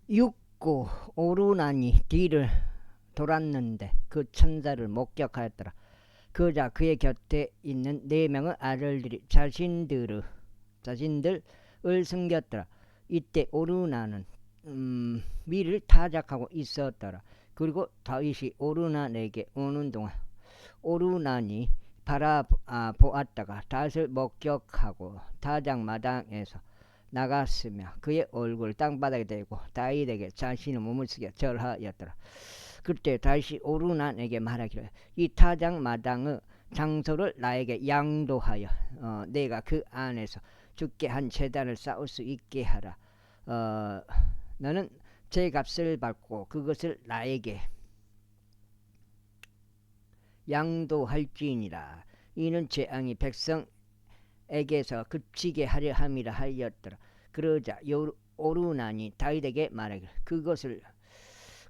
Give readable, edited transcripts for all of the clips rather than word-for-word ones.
육고 오르나니 뒤를 돌았는데 그 천사를 목격하였더라. 그러자 그의 곁에 있는 4명의 아들들이 자신들을 숨겼더라. 이때 오르나는 미를 타작하고 있었더라. 그리고 다윗이 오르난에게 오는 동안 오르난이 바라보았다가 다윗을 목격하고 타작마당에서 나갔으며 그의 얼굴을 땅바닥에 대고 다윗에게 자신의 몸을 숙여 절하였더라. 그때 다윗이 오르난에게 말하기를 이 타작마당의 장소를 나에게 양도하여 내가 그 안에서 주께 한 제단을 쌓을 수 있게 하라. 너는 제값을 받고 그것을 나에게 양도할지니라. 이는 재앙이 백성에게서 그치게 하려 함이라 하였더라. 그러자 오르난이 다윗에게 말하기를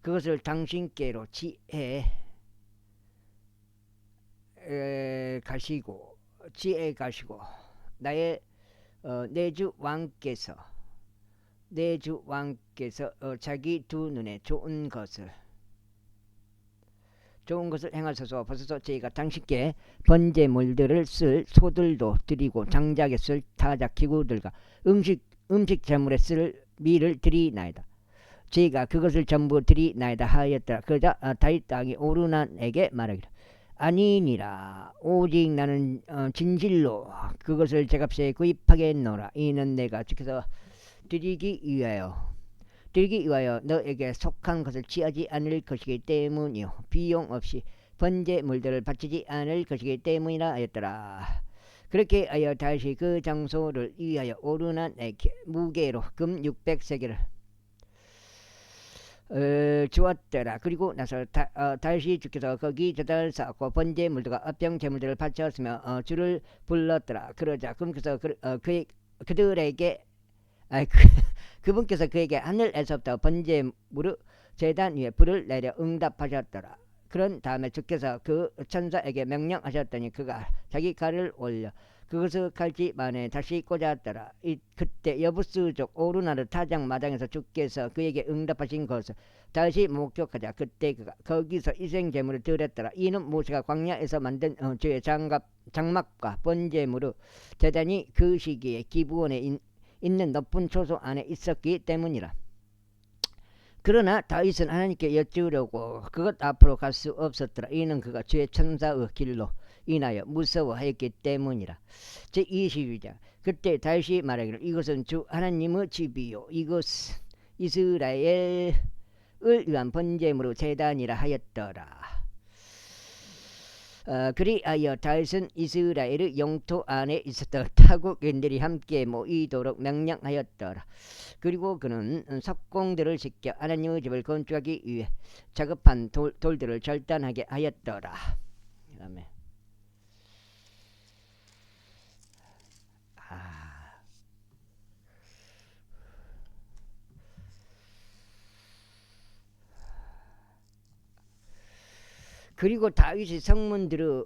그것을 당신께로 지혜 가시고 나의 내주 왕께서 자기 두 눈에 좋은 것을 행하소서. 보소서. 저희가 당신께 번제물들을 쓸 소들도 드리고 장작에 쓸 타작 기구들과 음식 재물에 쓸 밀을 드리나이다. 저희가 그것을 전부 드리나이다 하였더라. 그러자 다윗 왕이 오르난에게 말하기를 아니니라. 오직 나는 진실로 그것을 제값에 구입하겠노라. 이는 내가 주께서 드리기 위하여 너에게 속한 것을 취하지 않을 것이기 때문이요 비용 없이 번제물들을 바치지 않을 것이기 때문이라 하였더라. 그렇게 하여 다시 그 장소를 위하여 오르난에게 무게로 금 600세겔을 주었더라. 그리고 나서 다시 주께서 거기 제단을 쌓고 번제물들과 합병 제물들을 바쳤으며 주를 불렀더라. 그러자 그분께서 그에게 하늘에서부터 번제물의 제단 위에 불을 내려 응답하셨더라. 그런 다음에 주께서 그 천사에게 명령하셨더니 그가 자기 칼을 올려 그것을 칼집안에 다시 꽂았더라. 그때 여부스족 오르나르 타작마당에서 주께서 그에게 응답하신 것을 다시 목격하자. 그때 그가 거기서 희생제물을 드렸더라. 이는 모세가 광야에서 만든 주의 장막과 번제물의 제단이 그 시기에 기브온에 있는 높은 초소 안에 있었기 때문이라. 그러나 다윗은 하나님께 여쭈려고 그것 앞으로 갈 수 없었더라. 이는 그가 주의 천사의 길로 인하여 무서워하였기 때문이라. 제22장. 그때 다윗이 말하기를 이것은 주 하나님의 집이요 이것은 이스라엘을 위한 번제물의 제단이라 하였더라. 그리하여 다윗은 이스라엘의 영토 안에 있었던 타국인들이 함께 모이도록 명령하였더라. 그리고 그는 석공들을 시켜 하나님의 집을 건축하기 위해 작업한 돌들을 절단하게 하였더라. 아멘. 그리고 다윗이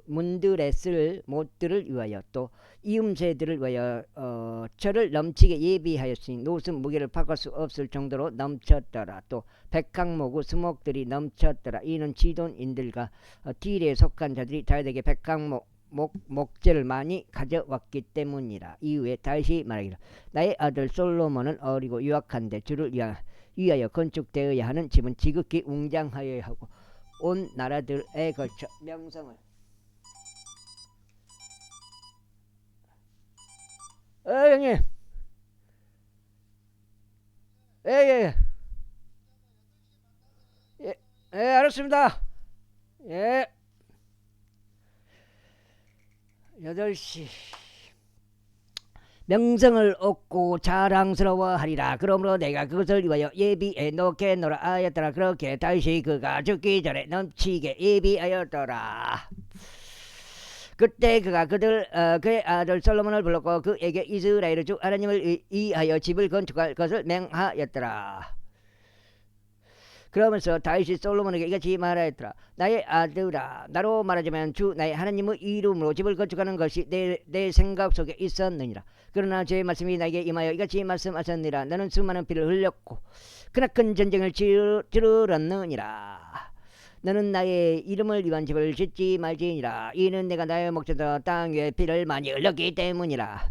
문들에 쓸 못들을 위하여 또 이음새들을 위하여 철을 넘치게 예비하였으니 노수 무게를 바꿀 수 없을 정도로 넘쳤더라. 또 백항목의 수목들이 넘쳤더라. 이는 지돈인들과 딜에 속한 자들이 다윗에게 백항목 목재를 많이 가져왔기 때문이라. 이후에 다윗이 말하기를 나의 아들 솔로몬은 어리고 유약한데 주를 위하여 건축되어야 하는 집은 지극히 웅장하여야 하고 온 나라들에 걸쳐 명성을 형님 예 알았습니다. 예 8시 명성을 얻고 자랑스러워하리라. 그러므로 내가 그것을 위하여 예비해 놓겠노라 하였더라. 그렇게 다윗이 그가 죽기 전에 넘치게 예비하였더라. 그때 그가 그의 아들 솔로몬을 불렀고 그에게 이스라엘의 주 하나님을 위하여 집을 건축할 것을 명하였더라. 그러면서 다윗이 솔로몬에게 이같이 말하였더라. 나의 아들아, 나로 말하자면 주 나의 하나님의 이름으로 집을 건축하는 것이 내 생각 속에 있었느니라. 그러나 주의 말씀이 나에게 임하여 이같이 말씀하셨느니라. 너는 수많은 피를 흘렸고 크나큰 전쟁을 치르렀느니라. 너는 나의 이름을 위한 집을 짓지 말지니라. 이는 내가 나의 목전에서 땅 위에 피를 많이 흘렸기 때문이라.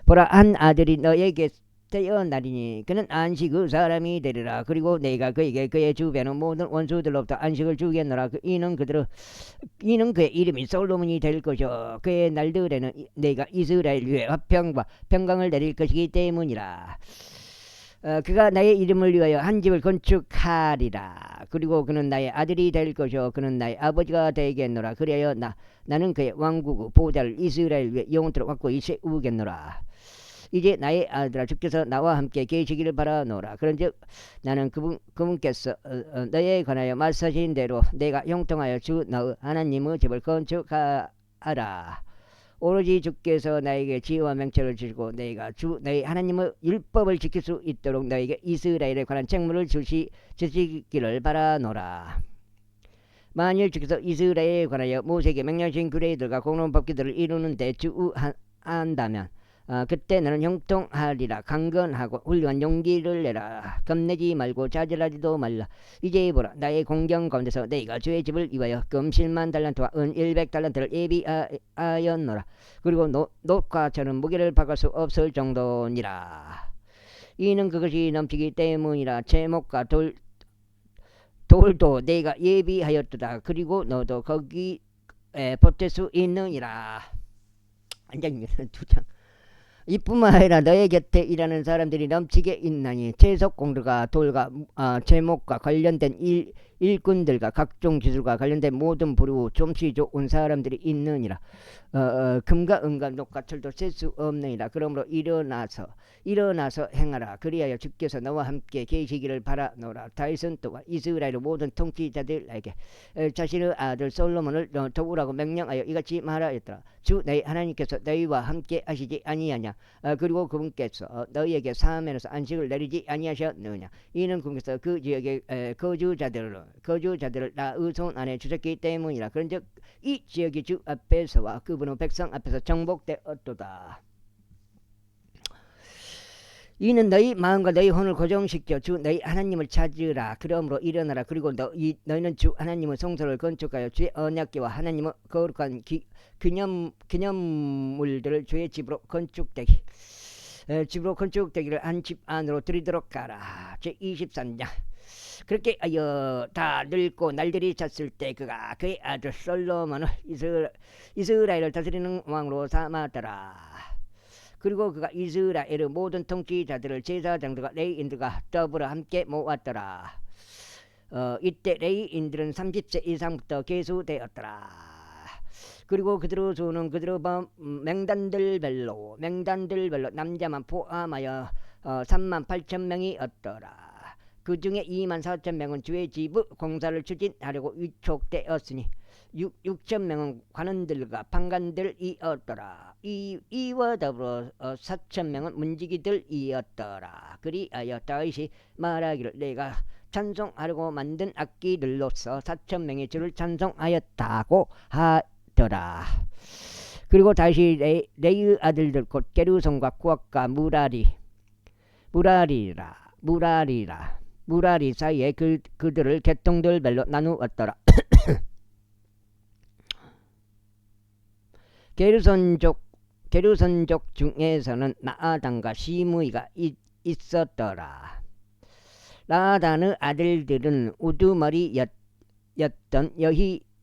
보라, 한 아들이 너에게 태어나리니 그는 안식 그 사람이 되리라. 그리고 내가 그에게 그의 주변의 모든 원수들로부터 안식을 주겠노라. 이는 그의 이름이 솔로몬이 될 것이요 그의 날들에는 내가 이스라엘 위에 화평과 평강을 내릴 것이기 때문이라. 그가 나의 이름을 위하여 한 집을 건축하리라. 그리고 그는 나의 아들이 될 것이요 그는 나의 아버지가 되겠노라. 그리하여 나는 그의 왕국 보좌를 이스라엘 위에 영원토록 확고히 세우겠노라. 이제 나의 아들아, 주께서 나와 함께 계시기를 바라노라. 그런즉 나는 그분께서 너에 관하여 말씀하신 대로 내가 형통하여 주 너의 하나님의 집을 건축하라. 오로지 주께서 나에게 지혜와 명철을 주시고 내가 주 너희 하나님의 율법을 지킬 수 있도록 너에게 이스라엘에 관한 책무를 주시기를 바라노라. 만일 주께서 이스라엘에 관하여 모세에게 명령하신 규례들과 공론 법규들을 이루는 데 주의한다면 그때 너는 형통하리라. 강건하고 훌륭한 용기를 내라. 겁내지 말고 좌절하지도 말라. 이제 보라, 나의 공경 가운데서 내가 주의 집을 위하여 금 10만 달란트와 은 100달란트를 예비하였노라. 그리고 놋과 저는 무게를 박을 수 없을 정도니라. 이는 그것이 넘치기 때문이라. 제목과 돌도 내가 예비하였도다. 그리고 너도 거기에 보탤 수 있느니라. 한 장입니다. 두 장. 이뿐만 아니라 너의 곁에 일하는 사람들이 넘치게 있나니 채석 공들과 돌과 제목과 관련된 일꾼들과 각종 기술과 관련된 모든 부류 좀시 좋은 사람들이 있느니라. 금과 은과 녹과 철도 셀 수 없느니라. 그러므로 일어나서 행하라. 그리하여 주께서 너와 함께 계시기를 바라노라. 다윗은 또한 이스라엘의 모든 통치자들에게 자신의 아들 솔로몬을 도우라고 명령하여 이같이 말하였더라. 주 너희 하나님께서 너희와 함께 하시지 아니하냐. 그리고 그분께서 너희에게 사면에서 안식을 내리지 아니하셨느냐. 이는 그분께서 그 지역의 거주자들을 나의 손 안에 주셨기 때문이라. 그런즉 이 지역이 주 앞에서와 그분의 백성 앞에서 정복되었도다. 이는 너희 마음과 너희 혼을 고정시켜 주 너희 하나님을 찾으라. 그러므로 일어나라. 그리고 너희는 주 하나님의 성소를 건축하여 주의 언약궤와 하나님의 거룩한 기념물들을 주의 집으로 건축되기를 한 집 안으로 들이도록 하라. 제23장. 그렇게 하여 다 늙고 날들이 찼을 때 그가 그의 아들 솔로몬을 이스라엘을 다스리는 왕으로 삼았더라. 그리고 그가 이스라엘의 모든 통치자들을 제사장들과 레위인들과 더불어 함께 모았더라. 이때 레위인들은 30세 이상부터 계수되었더라. 그리고 그들의 수는 그들의 맹단들별로 남자만 포함하여 38,000명이었더라. 그 중에 24,000명은 주의 집의 공사를 추진하려고 위촉되었으니 6,000명은 관원들과 판관들이었더라. 이와 더불어 4,000명은 문지기들이었더라. 그리하여 다윗이 말하기를 내가 찬송하려고 만든 악기들로서 4,000명이 주를 찬송하였다고 하더라. 그리고 다시 레이의 아들들 곧 게르손과 쿠앗과 무라리 사이에 그들을 계통들별로 나누었더라. 게르손족 중에서는 나아단과 시므이가 있었더라. 나아단의 아들들은 우두머리였던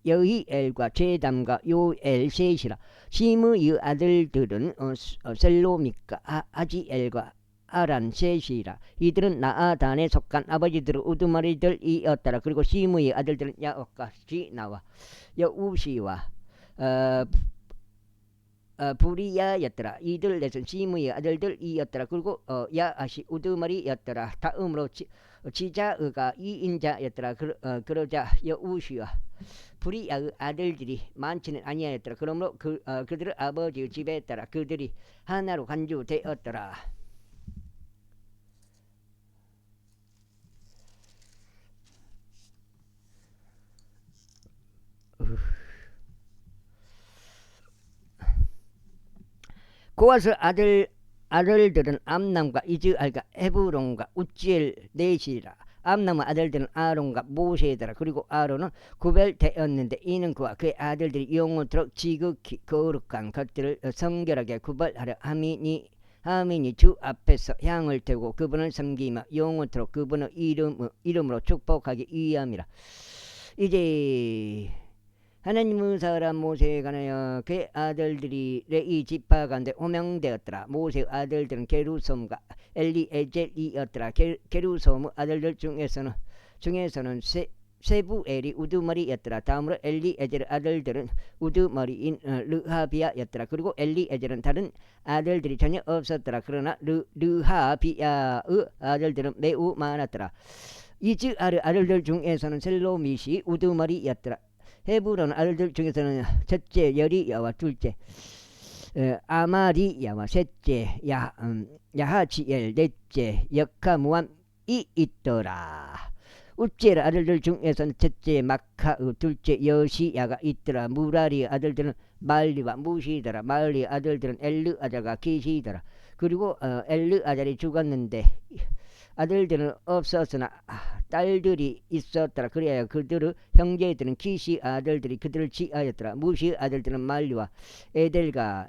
여히엘과 제담과 요엘 셋이라. 시므이의 아들들은 셀로믹과 아지엘과 아란 셋이라. 이들은 나아단에 속한 아버지들의 우두머리들이었더라. 그리고 시므이의 아들들은 야옥과 시나와 여우시와 부리야였더라. 이들 넷은 시므이의 아들들이었더라. 그리고 야아시 우두머리였더라. 다음으로 지자의가 이인자였더라. 그러자 여우시와 부리야의 아들들이 많지는 아니하였더라. 그러므로 그들의 아버지의 집에 따라 그들이 하나로 간주되었더라. 고아스 아들 아들들은 암남과 이즈알과 헤브론과 우지엘 넷이라. 암남의 아들들은 아론과 모세더라. 그리고 아론은 구별되었는데 이는 그와 그의 아들들이 영원토록 지극히 거룩한 것들을 성결하게 구별하려 함이니 주 앞에서 향을 대고 그분을 섬기며 영원토록 그분의 이름으로 축복하기 위함이라. 이제 하나님의 사람 모세에 관하여 그의 아들들이 레위 지파 가운데 호명되었더라. 모세의 아들들은 게루솜과 엘리에젤이었더라. 게루솜의 아들들 중에서는 세부엘이 우두머리였더라. 다음으로 엘리에젤의 아들들은 우두머리인 르하비야였더라. 그리고 엘리에젤은 다른 아들들이 전혀 없었더라. 그러나 르하비야의 아들들은 매우 많았더라. 이즈알의 아들들 중에서는 셀로밋이 우두머리였더라. 헤브론 아들들 중에서는 첫째 여리야와 둘째 아마리야와 셋째 야하지엘 넷째 역하무암이 있더라. 우찌엘 아들들 중에서는 첫째 마카의 둘째 여시야가 있더라. 무라리의 아들들은 말리와 무시더라. 말리의 아들들은 엘르아잘과 기시더라. 그리고 엘르아잘이 죽었는데 아들들은 없었으나 딸들이 있었더라. 그래야 그들의 형제들은 기시 아들들이 그들을 지하였더라. 무시 아들들은 말리와 에델과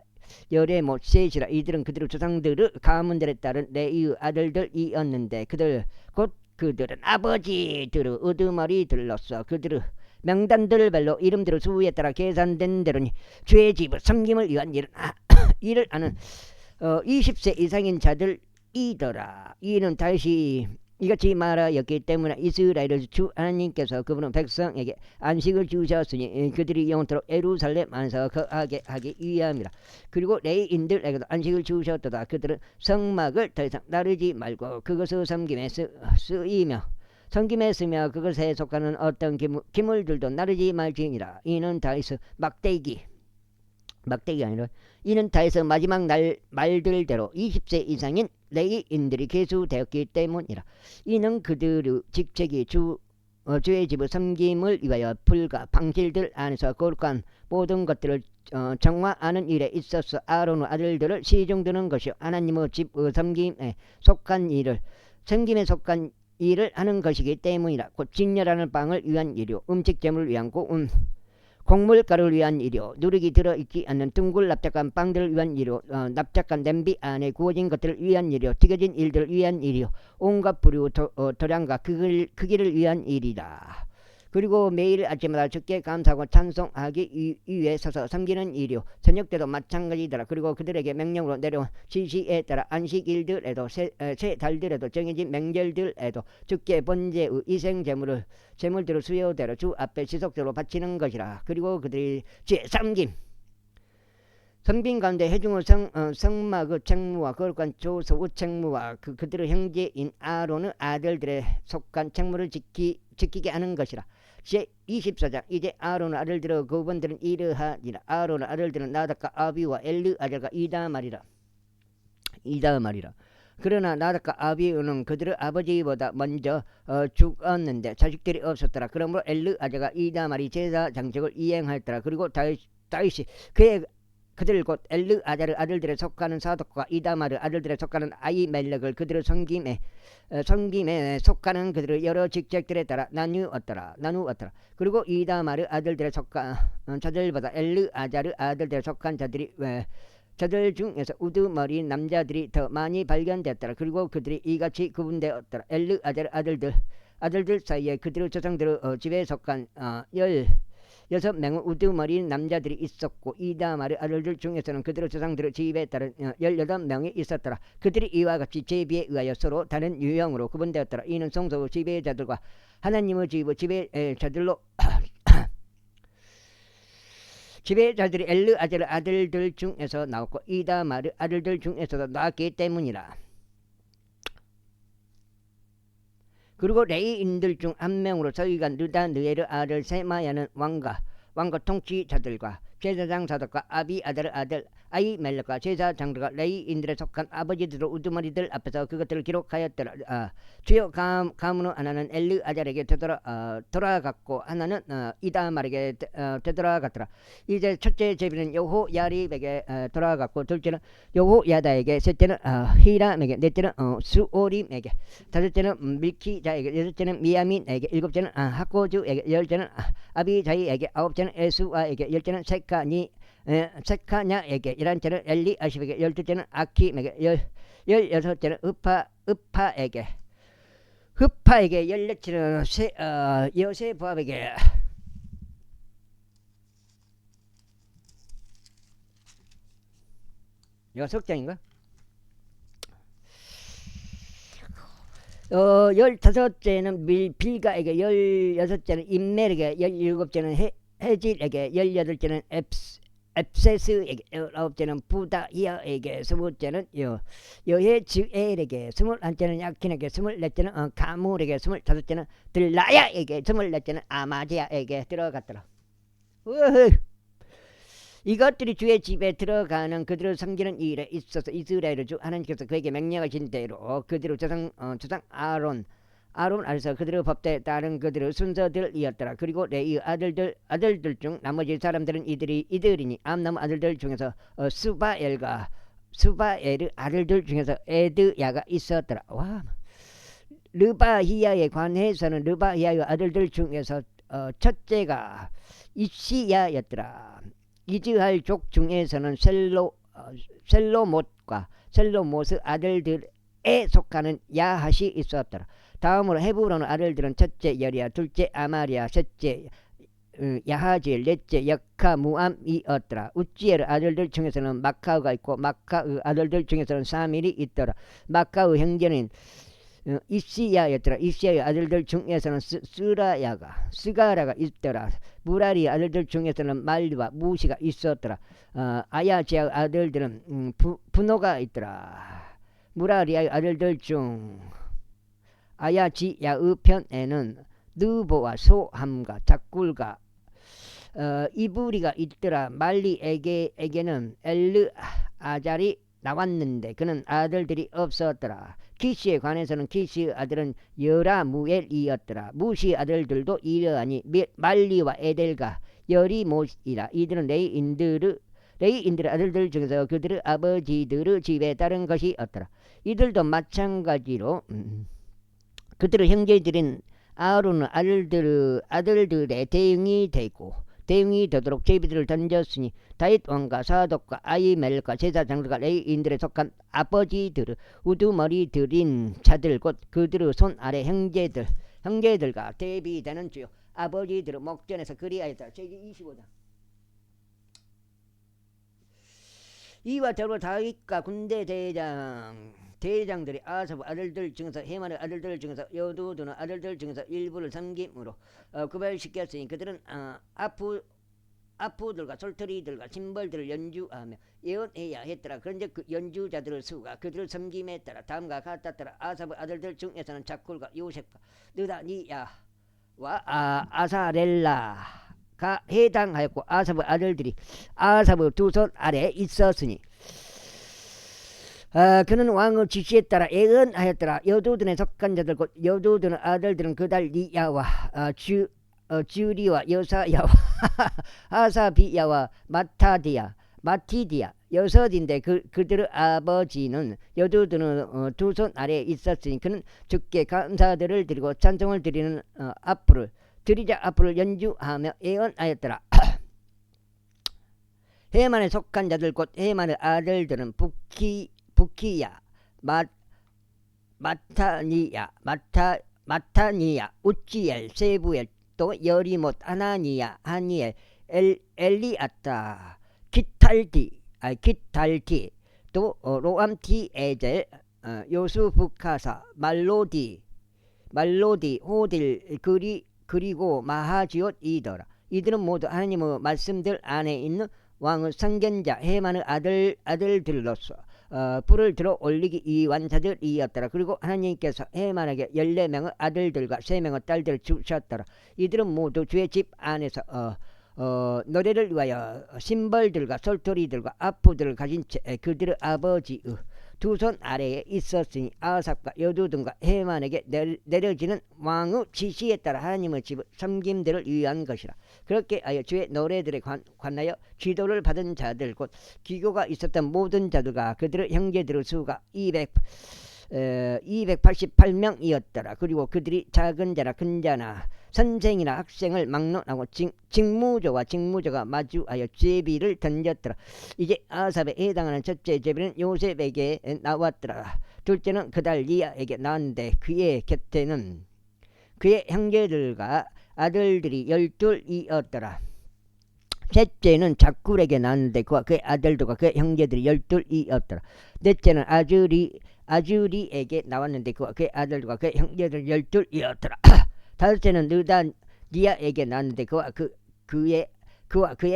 여레못 셋이라. 이들은 그들의 조상들의 가문들에 따른 레위 아들들이었는데 그들은 아버지들의 우두머리들로서 그들의 명단들별로 이름들의 수에 따라 계산된 대로니 주의 집을 섬김을 위한 일을 하는 20세 이상인 자들이더라. 이는 다시 이같이 말하였기 때문에 이스라엘의 주 하나님께서 그분은 백성에게 안식을 주셨으니 그들이 영원토록 예루살렘 안에서 거하게 하기 위함이라. 그리고 레위인들에게도 안식을 주셨도다. 그들은 성막을 더 이상 나르지 말고 그것을 섬김에 쓰며 그것에 속하는 어떤 기물들도 나르지 말지니라. 이는 다윗의 막대기 아니라 이는 다윗의 마지막 말들대로 20세 이상인 레위인들이 계수되었기 때문이라. 이는 그들의 직책이 주의 집의 섬김을 위하여 불과 방실들 안에서 거룩한 모든 것들을 정화하는 일에 있어서 아론의 아들들을 시중드는 것이요 하나님의 집의 섬김에 속한 일을 하는 것이기 때문이라. 곧 진열하는 빵을 위한 일이요 음식점을 위한 곡물가루를 위한 일이요 누룩이 들어있지 않는 둥글 납작한 빵들을 위한 일이요 납작한 냄비 안에 구워진 것들을 위한 일이요 튀겨진 일들을 위한 일이요 온갖 불유 도량과 그 길을 위한 일이다. 그리고 매일 아침마다 주께 감사하고 찬송하기 위해 서서 섬기는 일이요 저녁 때도 마찬가지더라. 그리고 그들에게 명령으로 내려온 지시에 따라 안식일들에도 새 달들에도 정해진 명절들에도 주께 번제의 제물들을 수요대로 주 앞에 지속적으로 바치는 것이라. 그리고 그들이 주의 섬김 가운데 회중의 성막의 책무와 거룩한 조소의 책무와 그들의 형제인 아론의 아들들에 속한 책무를 지키게 하는 것이라. 제24장 이제 아론의 아들들의 그분들은 이러하니라. 아론의 아들들은 나답과 아비와 엘르아잘과 이다말이라. 그러나 나답과 아비는 그들의 아버지보다 먼저 죽었는데 자식들이 없었더라. 그러므로 엘르아잘과 이다말이 제사 장식을 이행하였더라. 그리고 다윗이 그들 곧 엘르아잘의 아들들에 속하는 사독과 이다말의 아들들에 속하는 아히멜렉을 그들의 섬김에 속하는 그들의 여러 직책들에 따라 나누었더라. 그리고 이다말의 아들들에 속한 자들보다 엘르아잘의 아들들에 속한 자들 중에서 우두머리 남자들이 더 많이 발견되었더라. 그리고 그들이 이같이 구분되었더라. 엘르아잘의 아들들 사이에 그들의 조상들의 집에 속한 16명의 우두머리 남자들이 있었고 이다말의 아들들 중에서는 그들의 조상들의 집에 따른 18명이 있었더라. 그들이 이와 같이 제비에 의하여 서로 다른 유형으로 구분되었더라. 이는 성소의 지배자들과 하나님의 집의 지배자들로 지배자들이 엘르아잘의 아들들 중에서 나왔고 이다말의 아들들 중에서도 나왔기 때문이라. 그리고 레위인들 중 한 명으로 저희가 느다느엘의 아들 세마야는 왕과 통치자들과 제사장 사독과 아비아달의 아들 아히멜렉과 제사 장로가 레위인들에 속한 아버지들 우두머리들 앞에서 그것들을 기록하였더라. 주요 가문은 하나는 엘르아잘에게 돌아갔고 하나는 이다말에게 되돌아갔더라. 이제 첫째 제비는 여호야립에게 돌아갔고, 둘째는 여호야다에게, 셋째는 히람에게, 넷째는 수오림에게, 다섯째는 밀키자에게, 여섯째는 미야민에게, 일곱째는 하코주에게, 열째는 아비자이에게, 아홉째는 에수아에게, 열째는 세카냐에게, 11째는 엘리아십에게, 12째는 아킴에게, 16째는 흡파에게, 14째는 여세부합에게, 이거 석장인가? 15째는 빌가에게, 16째는 임멜에게, 17째는 헤질에게, 18째는 앱세스에게, 19째는 부다이아에게, 20째는 여헤즈엘에게, 21째는 야킨에게, 24째는 가물에게, 25째는 들라야에게, 24째는 아마디아에게 들어갔더라. 이것들이 주의 집에 들어가는 그들을 섬기는 일에 있어서 이스라엘 주 하나님께서 그에게 명령하신 대로 그들의 조상 아론 아래서 그들의 법대에 따른 그들의 순서들이었더라. 그리고 레위 아들들 중 나머지 사람들은 이들이니 암나무 아들들 중에서 수바엘 아들들 중에서 에드야가 있었더라. 와, 르바히야에 관해서는 르바히야의 아들들 중에서 첫째가 이시야였더라. 이즈할 족 중에서는 셀로못과 셀로못의 아들들에 속하는 야핫이 있었더라. 다음으로 헤브론 아들들은 첫째 여리야, 둘째 아마리아, 셋째 야하질, 넷째 역하무암이었더라. 우찌엘 아들들 중에서는 마카우가 있고 마카의 아들들 중에서는 사밀이 있더라. 마카의 형제는 이시야였더라. 이시야의 아들들 중에서는 스가라가 있더라. 무라리 아들들 중에서는 말리와 무시가 있었더라. 아야지아 아들들은 분노가 있더라. 무라리의 아들들 중 아야지야의 편에는 느보와 소함과 작굴과 이브리가 있더라. 말리에게는 엘르아잘이 나왔는데 그는 아들들이 없었더라. 키시에 관해서는 키시의 아들은 여라무엘이었더라. 무시의 아들들도 이러하니 말리와 에델과 여리못이라. 이들은 레위인들의 아들들 중에서 그들의 아버지들의 집에 따른 것이었더라. 이들도 마찬가지로 그들의 형제들인 아론은 아들들의 대응이 되도록 제비들을 던졌으니 다윗 왕과 사독과 아히멜렉과 제사 장로가 레위인들에 속한 아버지들의 우두머리들인 자들 곧 그들의 손 아래 형제들과 대비되는 주요 아버지들의 목전에서 그리하였다. 제기 25장. 이와 더불어 다윗과 군대 대장들이 아삽 아들들 중에서 헤만의 아들들 중에서 여두두는 아들들 중에서 일부를 섬김으로 구별시켰으니 그들은 아프들과 솔터리들과 심벌들을 연주하며 예언해야 했더라. 그런데 그 연주자들의 수가 그들을 섬김에 따라 다음과 같았더라. 아삽의 아들들 중에서는 자쿨과 요셉과 느다니야와 아사렐라가 해당하였고 아삽의 아들들이 아삽의 두 손 아래 있었으니 그는 왕의 지시에 따라 예언하였더라. 여두둔에 속한 자들 곧 여두둔의 아들들은 그달리야와 주리와 여사야와 하사비야와 마티디야 여섯인데 그들의 아버지는 여두둔의 두 손 아래에 있었으니 그는 주께 감사들을 드리고 찬송을 드리는 앞으로 연주하며 예언하였더라. 헤만에 속한 자들 곧 헤만의 아들들은 부키야, 마타니야, 우찌엘, 세부엘, 또 여리못, 하나니야, 하니엘, 엘리아타, 기탈티, 또 로암티, 에젤, 요수부카사, 말로디, 호딜, 그리고 마하지옷이더라. 이들은 모두 하나님의 말씀들 안에 있는 왕의 선견자 헤만의 아들들로서 불을 들어 올리기 이완자들이었더라. 그리고 하나님께서 헤만에게 14명의 아들들과 3명의 딸들을 주셨더라. 이들은 모두 주의 집 안에서 노래를 위하여 심벌들과 솔토리들과 아프들을 가진 채 그들의 아버지의 두 손 아래에 있었으니 아삽과 여두둔과 헤만에게 내려지는 왕의 지시에 따라 하나님의 집을 섬김들을 위한 것이라. 그렇게 하여 주의 노래들에 관하여 지도를 받은 자들 곧 기교가 있었던 모든 자들과 그들의 형제들의 수가 288명이었더라. 그리고 그들이 작은 자나 큰 자나 선생이나 학생을 막론하고 직무조와 직무조가 마주하여 제비를 던졌더라. 이제 아삽에 해당하는 첫째 제비는 요셉에게 나왔더라. 둘째는 그달리아에게 나왔는데 그의 곁에는 그의 형제들과 아들들이 12이었더라. 셋째는 작굴에게 나왔는데 그와 그의 아들들과 그의 형제들이 12이었더라. 넷째는 아주리에게 나왔는데 그와 그의 아들들과 그의 형제들이 12이었더라. 다섯째는 느다니아에게 나왔는데 그와 그의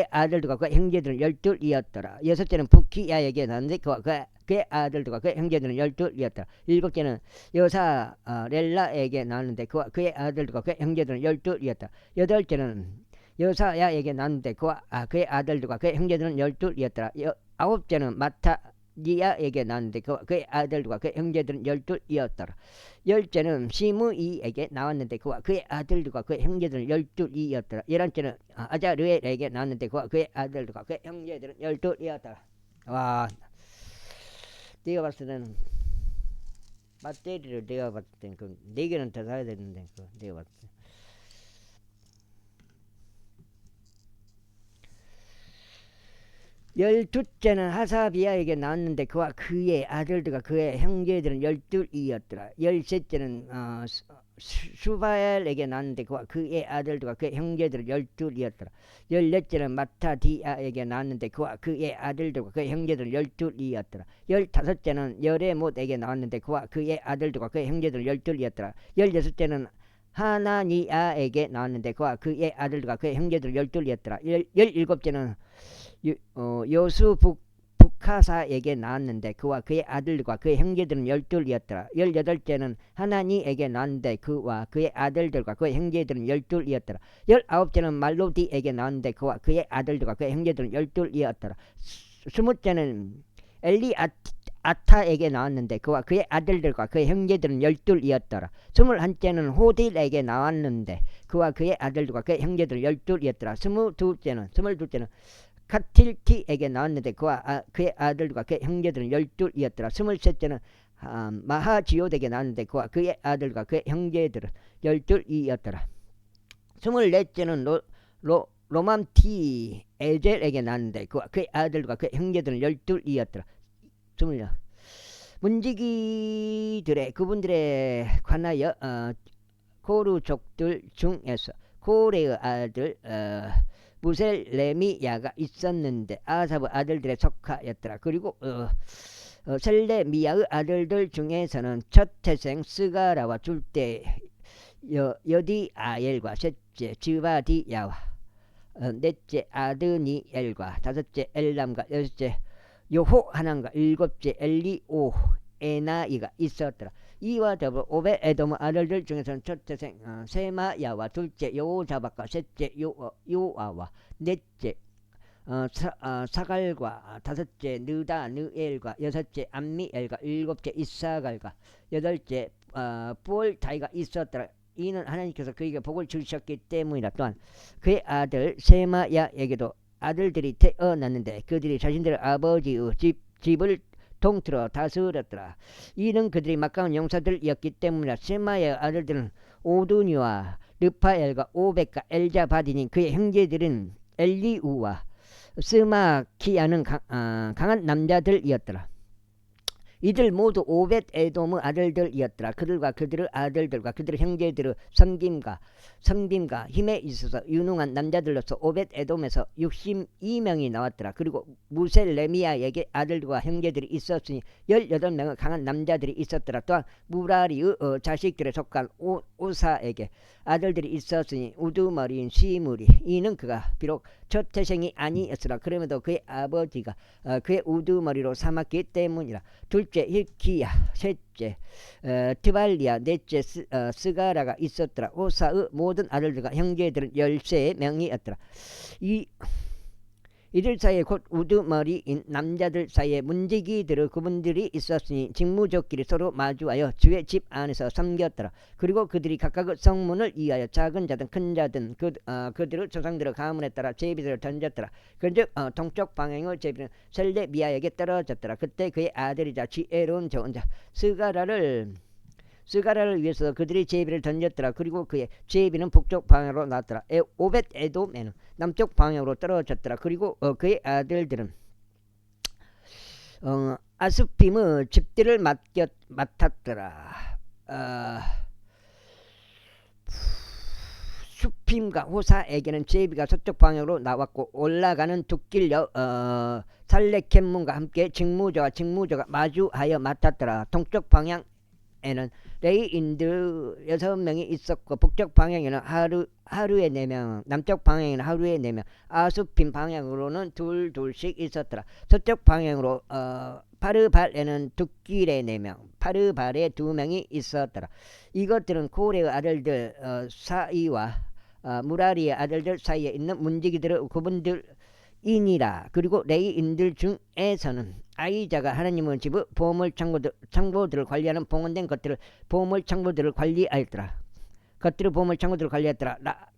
아들들과 그의 형제들은 12이었더라. 여섯째는 부키야에게 나왔는데 그와 그의 아들들과 그의 형제들은 12이었더라. 일곱째는 여사렐라에게 나왔는데 그와 그의 아들들과 그의 형제들은 12이었더라. 여덟째는 여사야에게 나왔는데 그와 그의 아들들과 그의 형제들은 12이었더라. 아홉째는 마타니아에게 나왔는데 그와 그의 아들들과 그의 형제들은 12이었더라. 열째는 시므이에게 나왔는데 그와 그의 아들들과 그의 형제들은 12이었더라. 열한째는 아자르엘에게 나왔는데 그와 그의 아들들과 그의 형제들은 12이었더라. 와, 내가 봤을 때는 배터리를 내가 봤을 때는 그 4개는 더 사야 되는데 내가 봤을 때. 열둘째는 하사비아에게 나왔는데 그와 그의 아들들과 그의 형제들은 12이었더라. 열셋째는 수바엘에게 나왔는데 그와 그의 아들들과 그의 형제들은 12이었더라. 열넷째는 마타디아에게 나왔는데 그와 그의 아들들과 그의 형제들은 12이었더라. 열다섯째는 여레못에게 나왔는데 그와 그의 아들들과 그의 형제들은 12이었더라. 열여섯째는 하나니아에게 나왔는데 그와 그의 아들들과 그의 형제들은 12이었더라. 열일곱째는 요수 북하사에게 나왔는데 그와 그의 아들과 그의 형제들은 12이었더라. 열여덟째는 하나니에게 나왔는데 그와 그의 아들들과 그의 형제들은 12이었더라. 열아홉째는 말로디에게 나왔는데 그와 그의 아들들과 그의 형제들은 12이었더라. 스무째는 엘리아타에게 나왔는데 그와 그의 아들들과 그의 형제들은 12이었더라. 스물한째는 호딜에게 나왔는데 그와 그의 아들들과 그의 형제들은 12이었더라. 스물둘째는 카틸티에게 나왔는데 그와 그의 아들과 그의 형제들은 12이었더라. 스물셋째는 마하지옷에게 나왔는데 그와 그의 아들과 그의 형제들은 12이었더라. 스물넷째는 로맘티 에젤에게 나왔는데 그와 그의 아들과 그의 형제들은 12이었더라. 스물여 문지기들의 그분들에 관하여 코르족들 중에서 코레의 아들 무셀레미야가 있었는데 아삽의 아들들의 속하였더라. 그리고 셀레미야의 아들들 중에서는 첫 태생 스가라와 둘째 여디아엘과 셋째 즈바디야와 넷째 아드니엘과 다섯째 엘람과 여섯째 요호하난과 일곱째 엘리오 에나이가 있었더라. 이와 더불어 오벳에돔의 아들들 중에서는 첫째 세마야와 둘째 여호사밧과 셋째 요아와 넷째 사갈과 다섯째 느다느엘과 여섯째 암미엘과 일곱째 이사갈과 여덟째 부올다이가 있었더라. 이는 하나님께서 그에게 복을 주셨기 때문이라. 또한 그의 아들 세마야에게도 아들들이 태어났는데 그들이 자신들의 아버지의 집을 통틀어 다스렸더라. 이는 그들이 막강한 용사들이었기 때문이라. 세마야의 아들들은 오두니와 르파엘과 오벳과 엘자바디니 그의 형제들은 엘리우와 스마키야는 강한 남자들이었더라. 이들 모두 오벳에돔의 아들들이었더라. 그들과 그들의 아들들과 그들의 형제들의 섬김과 힘에 있어서 유능한 남자들로서 오벳에돔에서 62명이 나왔더라. 그리고 무셀레미야에게 아들과 형제들이 있었으니 18명의 강한 남자들이 있었더라. 또한 무라리의 자식들에 속한 오사에게 아들들이 있었으니 우두머리인 시무리. 이는 그가 비록 첫 태생이 아니었으나 그럼에도 그의 아버지가 그의 우두머리로 삼았기 때문이라. 둘째 힐키야, 셋째 트발리아, 넷째 스가라가 있었더라. 호사의 모든 아들들과 형제들은 13명이었더라. 이들 사이에 곧 우두머리인 남자들 사이에 문지기들의 그분들이 있었으니 직무족끼리 서로 마주하여 주의 집 안에서 섬겼더라. 그리고 그들이 각각의 성문을 이하여 작은 자든 큰 자든 그들의 조상들의 가문에 따라 제비들을 던졌더라. 그런즉 동쪽 방향의 제비는 셀레미아에게 떨어졌더라. 그때 그의 아들이자 지혜로운 저언자 스가라를 위해서 그들이 제비를 던졌더라. 그리고 그의 제비는 북쪽 방향으로 나왔더라. 오벳 에돔에는 남쪽 방향으로 떨어졌더라. 그리고 그의 아들들은 아스핌의 집들을 맡았더라. 수핌과 호사에게는 제비가 서쪽 방향으로 나왔고 올라가는 둑길 살레켐문과 함께 직무저가 마주하여 맡았더라. 동쪽 방향 에는 레이인들 6명이 있었고 북쪽 방향에는 하루에 4명, 남쪽 방향에는 하루에 4명, 아수핌 방향으로는 둘씩 있었더라. 서쪽 방향으로 파르발에는 둑길에 4명, 파르발에 2명이 있었더라. 이것들은 고레의 아들들 사이와 무라리의 아들들 사이에 있는 문지기들의 그분들이니라. 그리고 레이인들 중에서는 아이자가 하나님의 집의 보물 창고들을 관리하는 봉헌된 것들을 보물 창고들을 관리하였더라.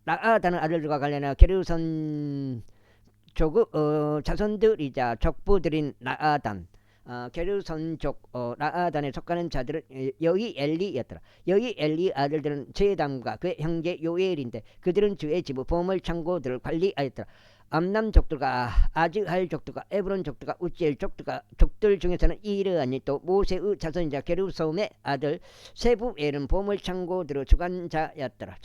라아다는 아들들과 관련하여 게르손 족의 자손들이자 족부들인 라아단 게르손족 라아단에 속하는 자들은 여히엘리였더라. 여히엘리 아들들은 제담과 그의 형제 요엘인데 그들은 주의 집의 보물 창고들을 관리하였더라. 암남족들과 아즈할족들과 에브론족들과 우지엘족들 중에서는 이르하니 또 모세의 자손이자 게르솜의 아들 세부엘은 보물창고들의 주관자였더라.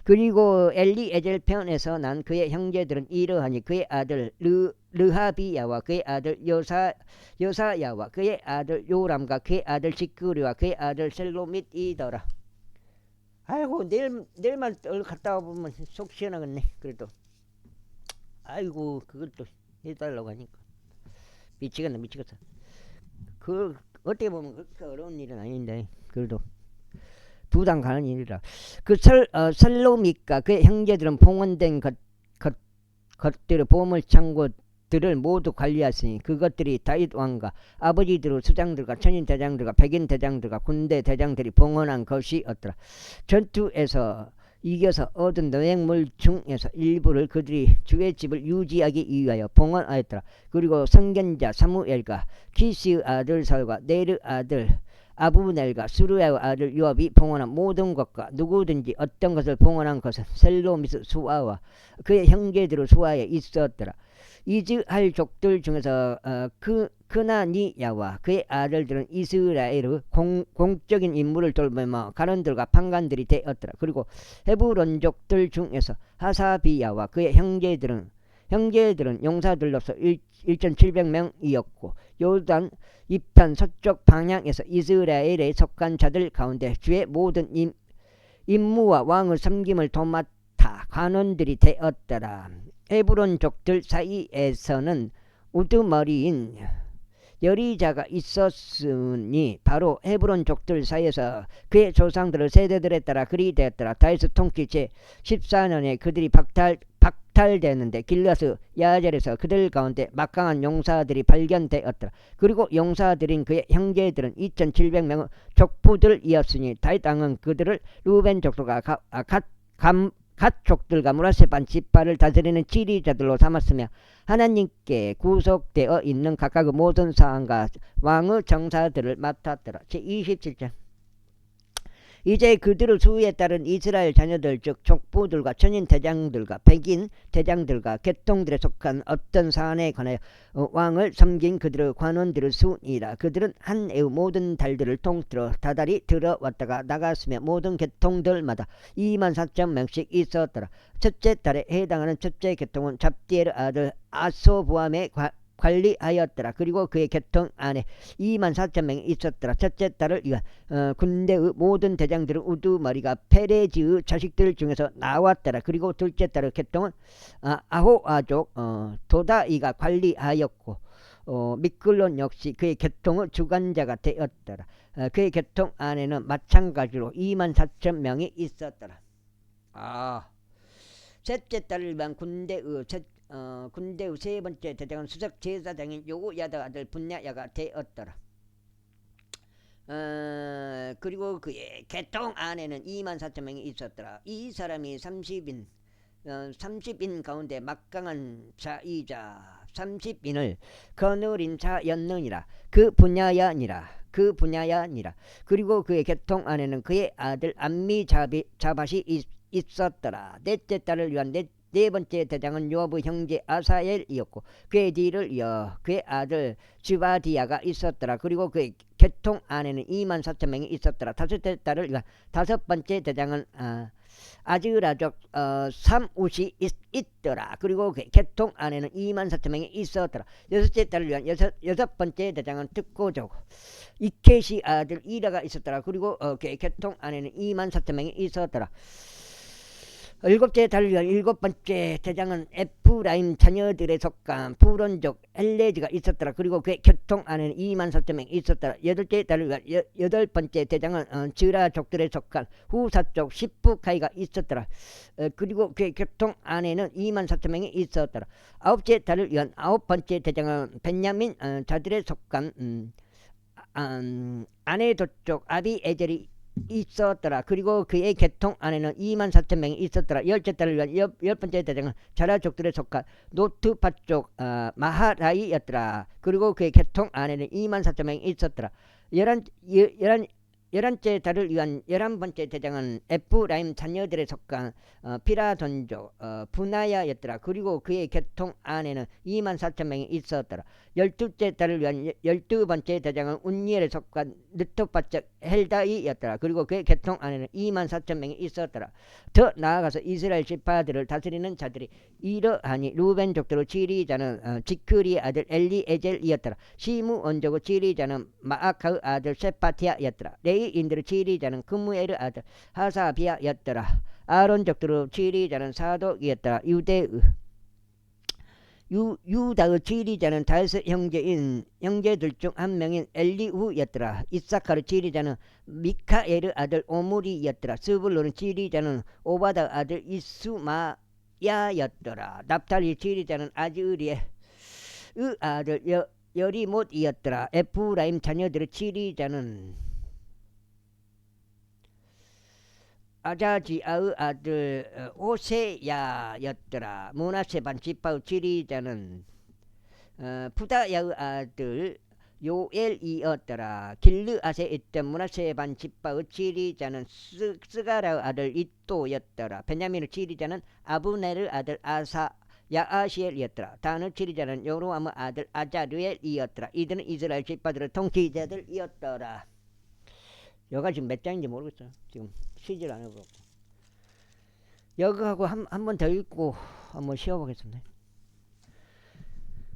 그리고 엘리에젤 편에서 난 그의 형제들은 이르하니 그의 아들 르하비야와 그의 아들 여사야와 그의 아들 요람과 그의 아들 지크리와 그의 아들 셀로밋이더라. 아이고 내일만 갔다 와보면 속 시원하겠네. 그래도 아이고 그것도 해달라고 하니까 미치겠네. 그 어떻게 보면 그렇게 어려운 일은 아닌데 그래도 부담 가는 일이라. 그 설로믹과 그의 형제들은 봉헌된 것들의 보물창고들을 모두 관리하시니 그것들이 다윗 왕과 아버지들의 수장들과 천인 대장들과 백인 대장들과 군대 대장들이 봉헌한 것이었더라. 전투에서 이겨서 얻은 노획물 중에서 일부를 그들이 주의 집을 유지하기 위하여 봉헌하였더라. 그리고 선견자 사무엘과 키시의 아들 살과 네르 아들 아브넬과 수르야의 아들 요압이 봉헌한 모든 것과 누구든지 어떤 것을 봉헌한 것은 셀로미스 수아와 그의 형제들의 수아에 있었더라. 이즈할 족들 중에서 그나니야와 그의 아들들은 이스라엘의 공적인 임무를 돌보며 가론들과 판관들이 되었더라. 그리고 헤브론족들 중에서 하사비야와 그의 형제들은 용사들로서 1700명이었고 요단 이편 서쪽 방향에서 이스라엘에 속한 자들 가운데 주의 모든 임무와 왕의 섬김을 도맡아 관원들이 되었더라. 헤브론족들 사이에서는 우두머리인 여리자가 있었으니 바로 헤브론족들 사이에서 그의 조상들의 세대들에 따라 그리 되었더라. 다윗의 통치 제 14년에 그들이 박탈되는데 길르앗의 야젤에서 그들 가운데 막강한 용사들이 발견되었더라. 그리고 용사들인 그의 형제들은 2700명의 족부들이었으니 다윗 왕은 그들을 루벤 족속과 갓족들과 므낫세 반 지파를 다스리는 지리자들로 삼았으며 하나님께 구속되어 있는 각각의 모든 사항과 왕의 정사들을 맡았더라. 제27장 이제 그들의 수에 따른 이스라엘 자녀들 즉 족부들과 천인 대장들과 백인 대장들과 계통들에 속한 어떤 사안에 관하여 왕을 섬긴 그들의 관원들의 수니라. 그들은 한 해의 모든 달들을 통틀어 다달이 들어왔다가 나갔으며 모든 계통들마다 24,000명씩 있었더라. 첫째 달에 해당하는 첫째 계통은 잡디엘 아들 아소부함의 관리하였더라. 그리고 그의 계통 안에 24,000명이 있었더라. 첫째 달을 위한 군대의 모든 대장들은 우두머리가 페레지의 자식들 중에서 나왔더라. 그리고 둘째 달의 계통은 아호아족 도다이가 관리하였고 미클론 역시 그의 계통의 주관자가 되었더라. 그의 계통 안에는 마찬가지로 24,000명이 있었더라. 셋째 달을 위한 군대의 세 번째 대장은 수석 제사장인 요야다 아들 분야야가 되었더라. 그리고 그의 계통 안에는 24,000명이 있었더라. 이 사람이 30인 가운데 막강한 자이자 30인을 거느린 자였느니라. 그 분야야니라. 그리고 그의 계통 안에는 그의 아들 암미자밭이 있었더라. 넷째 딸을 위한 네 번째 대장은 요압의 형제 아사엘이었고 그의 뒤를 이어 그의 아들 주바디야가 있었더라. 그리고 그의 계통 안에는 24,000명이 있었더라. 다섯째 딸을 위한 다섯 번째 대장은 아즈라족 삼웃이 있더라. 그리고 그의 계통 안에는 24,000명이 있었더라. 여섯째 딸을 위한 여섯 번째 대장은 특고족 이케시 아들 이라가 있었더라. 그리고 그의 계통 안에는 24,000명이 있었더라. 일곱째 달을 위한 일곱 번째 대장은 에프라임 자녀들의 속한 부론족 엘레즈가 있었더라. 그리고 그의 계통 안에는 24,000명이 있었더라. 여덟째 달을 위한 여덟 번째 대장은 즈라족들의 속한 후사족 시프카이가 있었더라. 그리고 그의 계통 안에는 24,000명이 있었더라. 아홉째 달을 위한 아홉 번째 대장은 벤야민 자들의 속한 아네도족 아비에젤이 있었더라. 그리고 그의 계통 안에는 24,000명이 있었더라. 열째 달을 위한 열 번째 대장은 자라족들에 속한 노트파족 마하라이였더라. 그리고 그의 계통 안에는 24,000명이 있었더라. 열한째 달을 위한 11번째 대장은 에프라임 자녀들에 속한 피라돈족 분하야였더라. 그리고 그의 계통 안에는 24,000명이 있었더라. 12째 달을 위한 12번째 대장은 운니엘에 속한 느토파족 헬다이였더라. 그리고 그의 계통 안에는 24,000명이 있었더라. 더 나아가서 이스라엘 지파들을 다스리는 자들이 이러하니 루벤족들의 지리자는 지크리의 아들 엘리에젤이었더라. 시므 원족의 지리자는 마아카의 아들 세파티아였더라. 레이인들의 지리자는 그무엘의 아들 하사비아였더라. 아론족들의 지리자는 사독이었더라. 유다의 지리자는 다윗의 형제들 중 한 명인 엘리후였더라. 이사카의 지리자는 미카엘의 아들 오므리였더라. 스불론의 지리자는 오바다의 아들 이스마야였더라. 납달리의 지리자는 아즈리의 아들 여리못이었더라. 에프라임 자녀들의 지리자는 아자지아의 아들 오세야였더라. 므낫세 반 지파의 지리자는 푸다야의 아들 요엘이었더라. 길르앗에 있던 므낫세 반 지파의 지리자는 스가라의 아들 이또였더라. 베냐민의 지리자는 아브넬의 아들 야아시엘이었더라. 단의 지리자는 요로암의 아들 아자르엘이었더라. 이들은 이스라엘 지파들의 통치자들이었더라. 여가 지금 몇 장인지 모르겠어. 지금 쉬질 안 해보고 여기하고 한 번 더 읽고 한번 쉬어보겠습니다.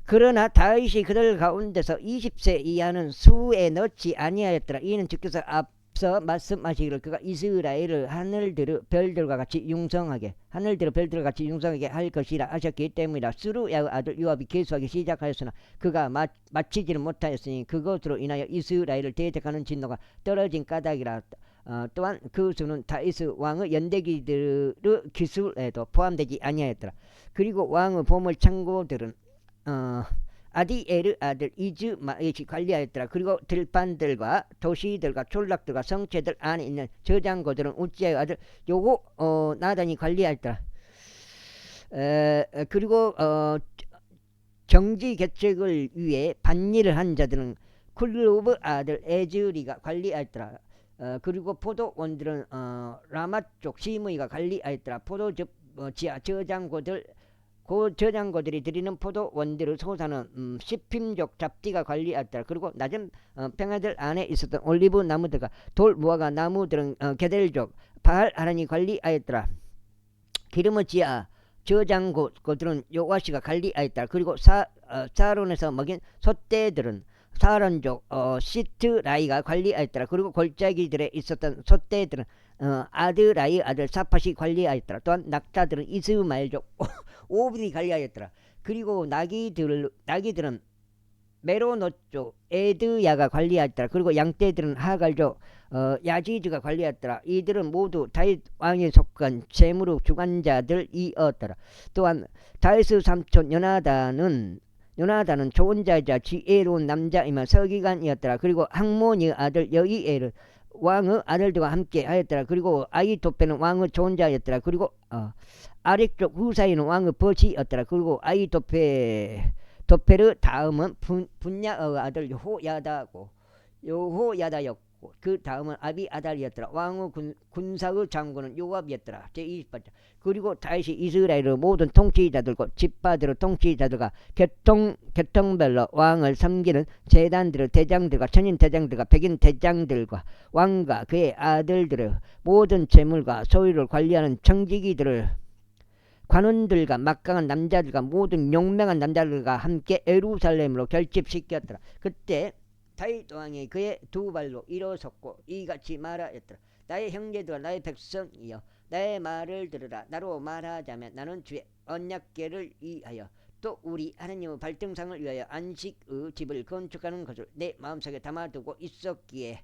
그러나 다윗이 그들 가운데서 20세 이하는 수에 넣지 아니하였더라. 이는 주께서 앞서 말씀하시기를 그가 이스라엘을 하늘들의 별들과 같이 융성하게 할 것이라 하셨기 때문이라. 스루야의 아들 요압이 계수하기 시작하였으나 그가 마치지를 못하였으니 그것으로 인하여 이스라엘을 대적하는 진노가 떨어진 까닭이라. 또한 그 수는 다윗 왕의 연대기들의 기술에도 포함되지 아니하였더라. 그리고 왕의 보물 창고들은 아디엘의 아들 이즈마엘이 관리하였더라. 그리고 들판들과 도시들과 촌락들과 성체들 안에 있는 저장고들은 우찌아의 아들 나단이 관리하였더라. 그리고 정지 개척을 위해 반일을 한 자들은 쿨루브 아들 에즈리가 관리하였더라. 그리고 포도원들은 라마 쪽 시므이가 관리하였더라. 포도즙 지하 저장고들이 드리는 포도원들의 소사는 시핌족 잡디가 관리하였더라. 그리고 낮은 평야들 안에 있었던 올리브 나무들과 돌 무화과 나무들은 게델족 바알 하란이 관리하였더라. 기름의 지하 저장고들은 요아씨가 관리하였다. 그리고 사론에서 먹인 소떼들은 사론족 시트라이가 관리하였더라. 그리고 골짜기들에 있었던 소떼들은 아드라이 아들 사팟이 관리하였더라. 또한 낙타들은 이스마엘족 오브디 관리하였더라. 그리고 나귀들은 메로노족 에드야가 관리하였더라. 그리고 양떼들은 하갈족 야지즈가 관리하였더라. 이들은 모두 다윗 왕에 속한 재물의 주관자들이었더라. 또한 다윗의 삼촌 요나단은 좋은 자이자 지혜로운 남자이며 서기관이었더라. 그리고 항몬의 아들 여이엘은 왕의 아들들과 함께 하였더라. 그리고 아히토펠은 왕의 좋은 자였더라. 그리고 아렉족 후사이는 왕의 버지였더라. 그리고 아히토펠의 다음은 분야의 아들 여호야다였고 그 다음은 아비아달이었더라. 왕의 군사의 장군은 요압이었더라. 제28절. 그리고 다윗이 이스라엘의 모든 통치자들과 집파들의 통치자들과 계통별로 왕을 섬기는 제단들의 대장들과 천인 대장들과 백인 대장들과 왕과 그의 아들들의 모든 재물과 소유를 관리하는 청지기들을 관원들과 막강한 남자들과 모든 용맹한 남자들과 함께 예루살렘으로 결집시켰더라. 그때 다윗 왕이 그의 두 발로 일어섰고 이같이 말하였더라. 나의 형제들과 나의 백성이여 나의 말을 들으라. 나로 말하자면 나는 주의 언약궤를 위하여 또 우리 하나님의 발등상을 위하여 안식의 집을 건축하는 것을 내 마음속에 담아두고 있었기에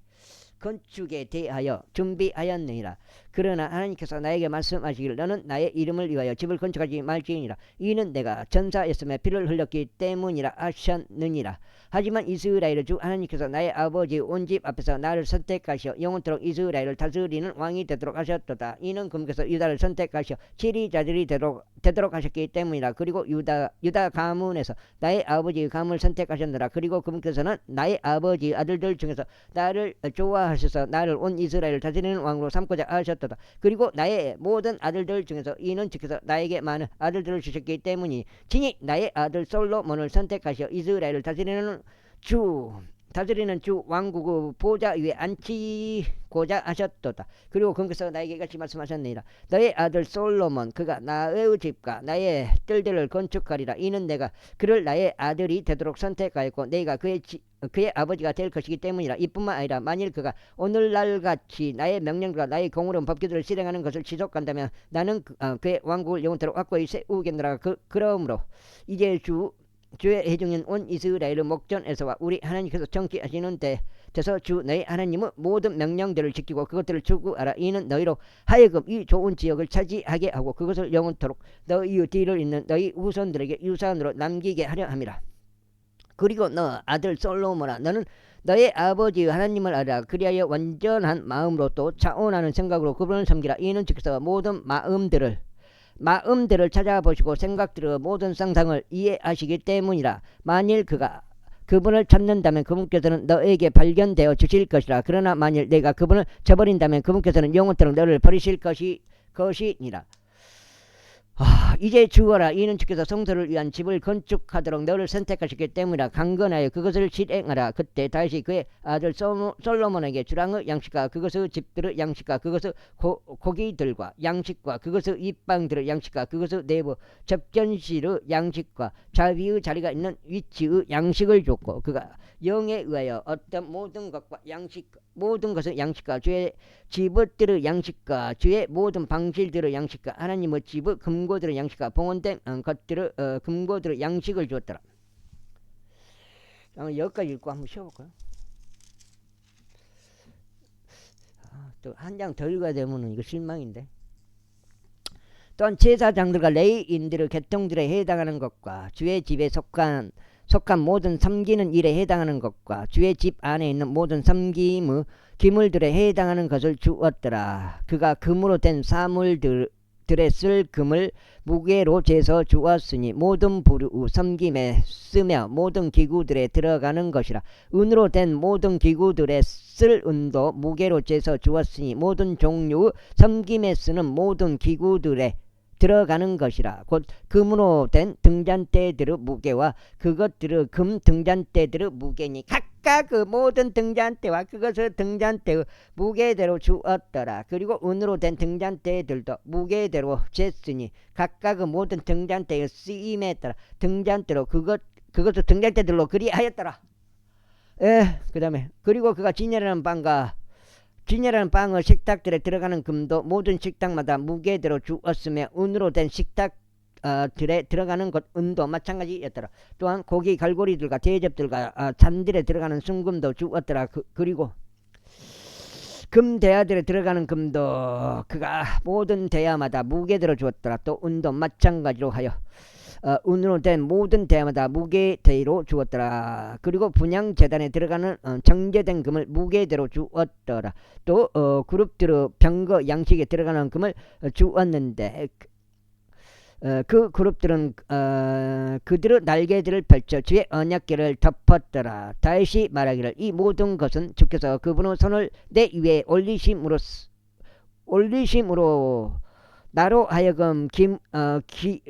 건축에 대하여 준비하였느니라. 그러나 하나님께서 나에게 말씀하시기를 너는 나의 이름을 위하여 집을 건축하지 말지니라. 이는 내가 전사였음에 피를 흘렸기 때문이라 하셨느니라. 하지만 이스라엘의 주 하나님께서 나의 아버지 온 집 앞에서 나를 선택하시어 영원토록 이스라엘을 다스리는 왕이 되도록 하셨도다. 이는 그분께서 유다를 선택하시어 지리자들이 되도록 하셨기 때문이라. 그리고 유다 가문에서 나의 아버지의 가문을 선택하셨느라. 그리고 그분께서는 나의 아버지 아들들 중에서 나를 좋아하셔서 나를 온 이스라엘을 다스리는 왕으로 삼고자 하셨도다. 그리고 나의 모든 아들들 중에서 이는 주께서 나에게 많은 아들들을 주셨기 때문이 친히 나의 아들 솔로몬을 선택하시어 이스라엘을 다스리는 주 왕국의 보좌 위에 앉히고자 하셨도다. 그리고 그분께서 나에게 같이 말씀하셨느니라. 너의 아들 솔로몬 그가 나의 집과 나의 뜰들을 건축하리라. 이는 내가 그를 나의 아들이 되도록 선택하였고 내가 그의 아버지가 될 것이기 때문이라. 이뿐만 아니라 만일 그가 오늘날같이 나의 명령과 나의 공의로운 법규들을 실행하는 것을 지속한다면 나는 그의 왕국을 영원토록 확고히 세우겠노라. 그러므로 이제 주의 회중인 온 이스라엘의 목전에서와 우리 하나님께서 정치하시는 데서 주 너희 하나님의 모든 명령들을 지키고 그것들을 추구하라. 이는 너희로 하여금 이 좋은 지역을 차지하게 하고 그것을 영원토록 너희 뒤를 잇는 너희 후손들에게 유산으로 남기게 하려 함이라. 그리고 너 아들 솔로몬아 너는 너의 아버지 하나님을 알아. 그리하여 완전한 마음으로 또 차원하는 생각으로 그분을 섬기라. 이는 주께서 모든 마음들을 찾아보시고 생각들의 모든 상상을 이해하시기 때문이라. 만일 그분을 찾는다면 그분께서는 너에게 발견되어 주실 것이라. 그러나 만일 내가 그분을 저버린다면 그분께서는 영원토록 너를 버리실 것이니라. 이제 주어라. 이는 주께서 성소를 위한 집을 건축하도록 너를 선택하셨기 때문이라. 강건하여 그것을 실행하라. 그때 다윗이 그의 아들 솔로몬에게 주랑의 양식과 그것의 집들의 양식과 그것의 고기들과 양식과 그것의 입방들의 양식과 그것의 내부 접견실의 양식과 자비의 자리가 있는 위치의 양식을 줬고 그가 영에 의하여 어떤 모든 것의 양식과 주의 집들의 양식과 주의 모든 방실들의 양식과 하나님의 집의 금고들의 양식과 봉헌된 것들의 금고들의 양식을 주었더라. 여기까지 읽고 한번 쉬어볼까요? 또 한 장 더 읽어야 되면 이거 실망인데. 또한 제사장들과 레위인들의 계통들에 해당하는 것과 주의 집에 속한 모든 섬기는 일에 해당하는 것과 주의 집 안에 있는 모든 섬김의 기물들에 해당하는 것을 주었더라. 그가 금으로 된 사물들에 쓸 금을 무게로 재서 주었으니 모든 부류 섬김에 쓰며 모든 기구들에 들어가는 것이라. 은으로 된 모든 기구들에 쓸 은도 무게로 재서 주었으니 모든 종류의 섬김에 쓰는 모든 기구들에 들어가는 것이라. 곧 금으로 된 등잔대들의 무게와 그것들의 금 등잔대들의 무게니 각각 그 모든 등잔대와 그것을 등잔대의 무게대로 주었더라. 그리고 은으로 된 등잔대들도 무게대로 쟀으니 각각 그 모든 등잔대의 쓰임에 따라 등잔대로 그것을 등잔대들로 그리하였더라. 그 다음에 그리고 그가 진열하는 빵을 식탁들에 들어가는 금도 모든 식탁마다 무게대로 주었으며 은으로 된 식탁 들에 들어가는 것 은도 마찬가지였더라. 또한 고기 갈고리들과 대접들과 잔들에 들어가는 순금도 주었더라. 그리고 금 대야들에 들어가는 금도 그가 모든 대야마다 무게대로 주었더라. 또 은도 마찬가지로 하여 은으로 된 모든 대야마다 무게대로 주었더라. 그리고 분향 제단에 들어가는 정제된 금을 무게대로 주었더라. 또 그룹들의 병거 양식에 들어가는 금을 주었는데 그 그룹들은 그들의 날개들을 펼쳐 주의 언약궤를 덮었더라. 다윗이 말하기를 이 모든 것은 주께서 그분의 손을 내 위에 올리심으로 나로 하여금